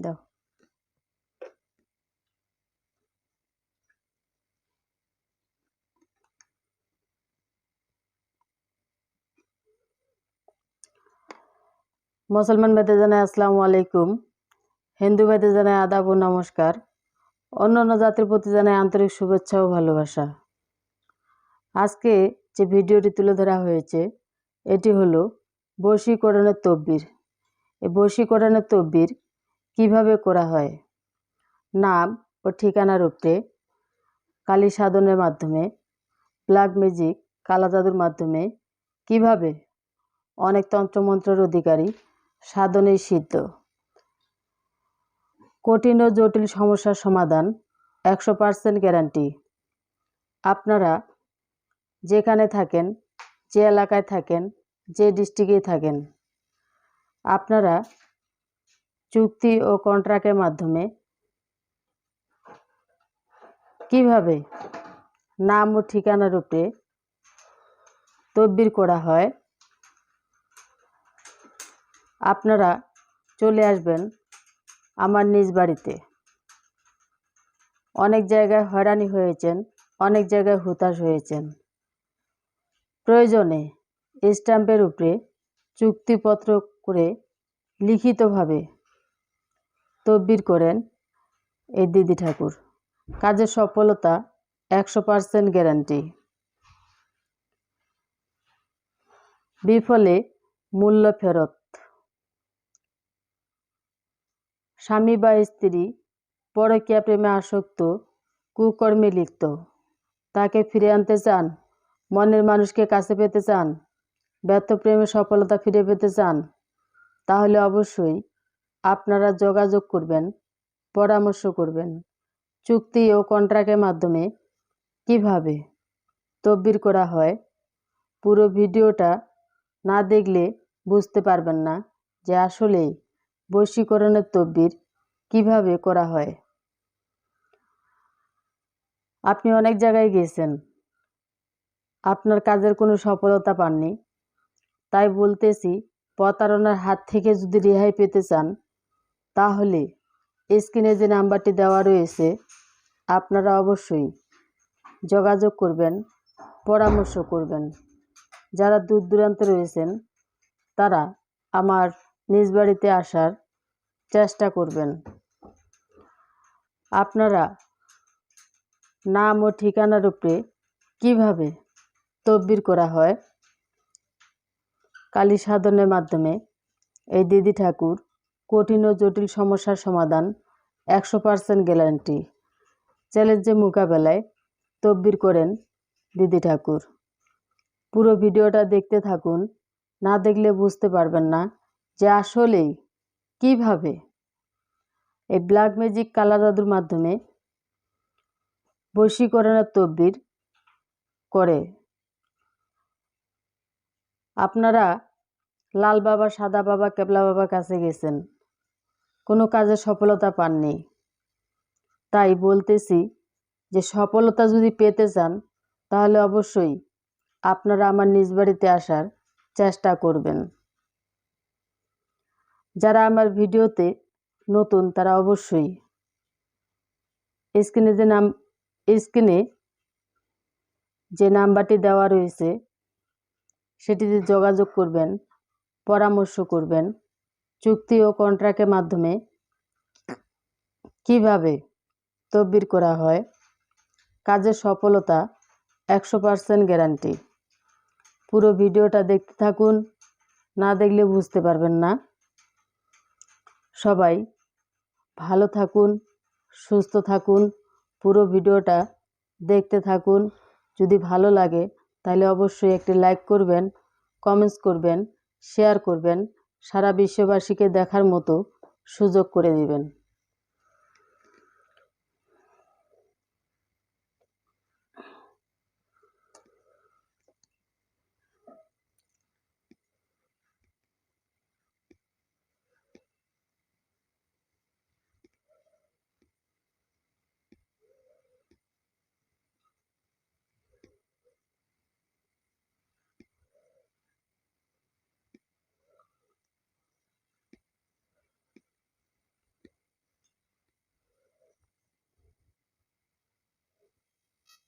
দাও। মুসলমান ভাইদের জানাই আসসালামু আলাইকুম, হিন্দু ভাইদের জানাই আদাব ও নমস্কার, অন্যান্য জাতির প্রতি জানাই আন্তরিক শুভেচ্ছা ও ভালোবাসা। আজকে যে ভিডিওটি তুলে ধরা হয়েছে এটি হলো বশীকরণের তদবির। এই বশীকরণের তদবির কিভাবে করা হয়, নাম ও ঠিকানার উপরে কালী সাধনের মাধ্যমে, ব্ল্যাক ম্যাজিক কালা জাদুর মাধ্যমে কিভাবে অনেক তন্ত্রমন্ত্রের অধিকারী, সাধনেই সিদ্ধ, কঠিন ও জটিল সমস্যার সমাধান 100% গ্যারান্টি। আপনারা যেখানে থাকেন, যে এলাকায় থাকেন, যে ডিস্ট্রিক্টেই থাকেন, আপনারা চুক্তি ও কন্ট্রাক্টের মাধ্যমে কিভাবে নাম ও ঠিকানার উপরে তদবির করা হয়, আপনারা চলে আসবেন আমার নিজ বাড়িতে। অনেক জায়গায় হয়রানি হয়েছেন, অনেক জায়গায় হতাশ হয়েছেন। প্রয়োজনে স্ট্যাম্পের উপরে চুক্তিপত্র করে লিখিতভাবে তদবির করেন এই দিদি ঠাকুর। কাজের সফলতা 100% গ্যারান্টি। বিফলে মূল্য ফেরত। স্বামী বা স্ত্রী পরকীয়া প্রেমে আসক্ত, কুকর্মে লিপ্ত, তাকে ফিরে আনতে চান, মনের মানুষকে কাছে পেতে চান, ব্যর্থ প্রেমে সফলতা ফিরে পেতে চান, তাহলে অবশ্যই আপনারা যোগাযোগ করবেন, পরামর্শ করবেন। চুক্তি ও কন্ট্রাক্টের মাধ্যমে কিভাবে তদবির করা হয়, পুরো ভিডিওটা না দেখলে বুঝতে পারবেন না যে আসলেই বশীকরণের তদবির কিভাবে করা হয়। আপনি অনেক জায়গায় গিয়েছেন, আপনার কাজের কোনো সফলতা পাননি, তাই বলতেছি প্রতারণার হাত থেকে যদি রেহাই পেতে চান তাহলে স্ক্রিনে যে নাম্বারটি দেওয়া রয়েছে আপনারা অবশ্যই যোগাযোগ করবেন, পরামর্শ করবেন। যারা দূর দূরান্তে রয়েছেন তারা আমার নিজ বাড়িতে আসার চেষ্টা করবেন। আপনারা নাম ও ঠিকানার উপরে কিভাবে তদবির করা হয় কালী সাধনের মাধ্যমে এই দিদি ঠাকুর কঠিন ও জটিল সমস্যার সমাধান 100% গ্যারান্টি। চ্যালেঞ্জে মোকাবেলায় তদবির করেন দিদি ঠাকুর। পুরো ভিডিওটা দেখতে থাকুন, না দেখলে বুঝতে পারবেন না যে আসলেই কিভাবে এই ব্ল্যাক ম্যাজিক কালা জাদুর মাধ্যমে বশীকরণের তদবির করে। আপনারা লাল বাবা, সাদা বাবা, কেবলা বাবার কাছে গেছেন, কোনো কাজে সফলতা পাননি, তাই বলতেছি যে সফলতা যদি পেতে চান তাহলে অবশ্যই আপনারা আমার নিজ বাড়িতে আসার চেষ্টা করবেন। যারা আমার ভিডিওতে নতুন তারা অবশ্যই স্ক্রিনে যে নাম্বারটি দেওয়া রয়েছে সেটিতে যোগাযোগ করবেন, পরামর্শ করবেন। চুক্তি ও কন্ট্রাক্টের মাধ্যমে কিভাবে তদবির করা হয়, কাজের সফলতা 100% গ্যারান্টি। পুরো ভিডিওটা দেখতে থাকুন, না দেখলে বুঝতে পারবেন না। সবাই ভালো থাকুন, সুস্থ থাকুন, পুরো ভিডিওটা দেখতে থাকুন। যদি ভালো লাগে তাহলে অবশ্যই একটি লাইক করবেন, কমেন্টস করবেন, শেয়ার করবেন, সারা বিশ্ববাসীকে দেখার মতো সুযোগ করে দিবেন।